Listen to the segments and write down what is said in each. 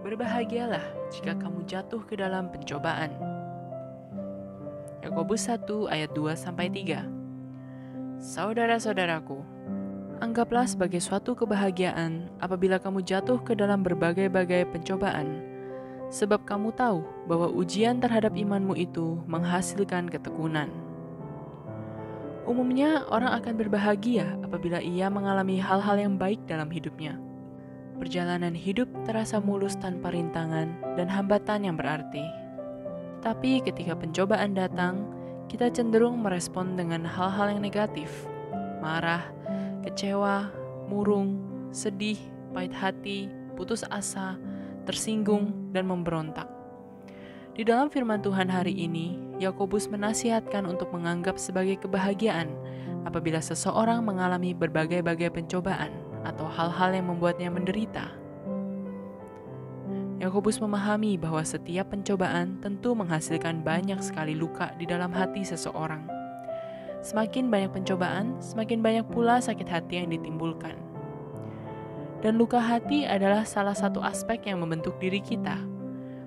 Berbahagialah jika kamu jatuh ke dalam pencobaan. Yakobus 1 ayat 2-3. Saudara-saudaraku, anggaplah sebagai suatu kebahagiaan apabila kamu jatuh ke dalam berbagai-bagai pencobaan, sebab kamu tahu bahwa ujian terhadap imanmu itu menghasilkan ketekunan. Umumnya orang akan berbahagia apabila ia mengalami hal-hal yang baik dalam hidupnya. Perjalanan hidup terasa mulus tanpa rintangan dan hambatan yang berarti. Tapi ketika pencobaan datang, kita cenderung merespon dengan hal-hal yang negatif. Marah, kecewa, murung, sedih, pahit hati, putus asa, tersinggung, dan memberontak. Di dalam firman Tuhan hari ini, Yakobus menasihatkan untuk menganggap sebagai kebahagiaan apabila seseorang mengalami berbagai-bagai pencobaan atau hal-hal yang membuatnya menderita. Yakobus memahami bahwa setiap pencobaan tentu menghasilkan banyak sekali luka di dalam hati seseorang. Semakin banyak pencobaan, semakin banyak pula sakit hati yang ditimbulkan. Dan luka hati adalah salah satu aspek yang membentuk diri kita.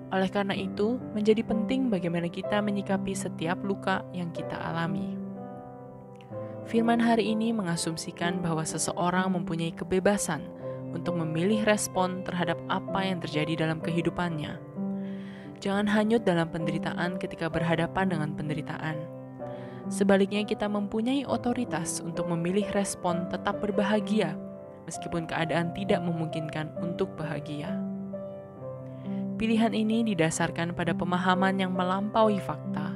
Oleh karena itu, menjadi penting bagaimana kita menyikapi setiap luka yang kita alami. Firman hari ini mengasumsikan bahwa seseorang mempunyai kebebasan untuk memilih respon terhadap apa yang terjadi dalam kehidupannya. Jangan hanyut dalam penderitaan ketika berhadapan dengan penderitaan. Sebaliknya, kita mempunyai otoritas untuk memilih respon tetap berbahagia, meskipun keadaan tidak memungkinkan untuk bahagia. Pilihan ini didasarkan pada pemahaman yang melampaui fakta,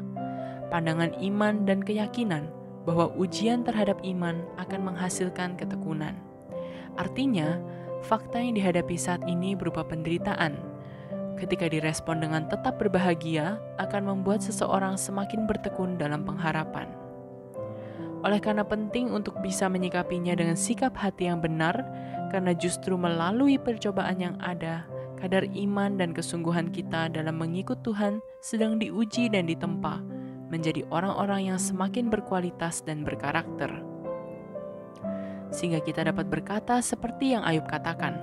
pandangan iman dan keyakinan bahwa ujian terhadap iman akan menghasilkan ketekunan. Artinya, fakta yang dihadapi saat ini berupa penderitaan. Ketika direspon dengan tetap berbahagia, akan membuat seseorang semakin bertekun dalam pengharapan. Oleh karena penting untuk bisa menyikapinya dengan sikap hati yang benar, karena justru melalui percobaan yang ada, kadar iman dan kesungguhan kita dalam mengikut Tuhan sedang diuji dan ditempa, menjadi orang-orang yang semakin berkualitas dan berkarakter. Sehingga kita dapat berkata seperti yang Ayub katakan,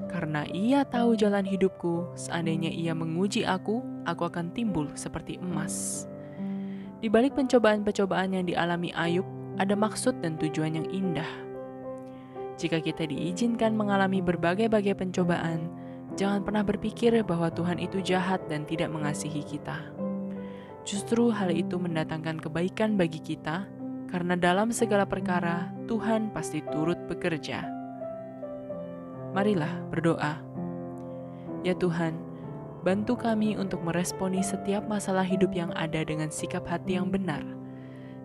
"Karena Ia tahu jalan hidupku, seandainya Ia menguji aku akan timbul seperti emas." Di balik pencobaan-pencobaan yang dialami Ayub, ada maksud dan tujuan yang indah. Jika kita diizinkan mengalami berbagai-bagai pencobaan, jangan pernah berpikir bahwa Tuhan itu jahat dan tidak mengasihi kita. Justru hal itu mendatangkan kebaikan bagi kita, karena dalam segala perkara Tuhan pasti turut bekerja. Marilah berdoa. Ya Tuhan, bantu kami untuk meresponi setiap masalah hidup yang ada dengan sikap hati yang benar.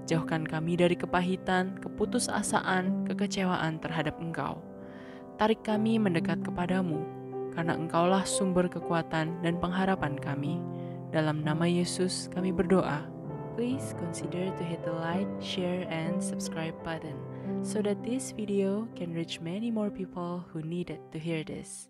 Jauhkan kami dari kepahitan, keputusasaan, kekecewaan terhadap Engkau. Tarik kami mendekat kepadamu, karena Engkaulah sumber kekuatan dan pengharapan kami. Dalam nama Yesus kami berdoa. Please consider to hit the like, share, and subscribe button so that this video can reach many more people who needed to hear this.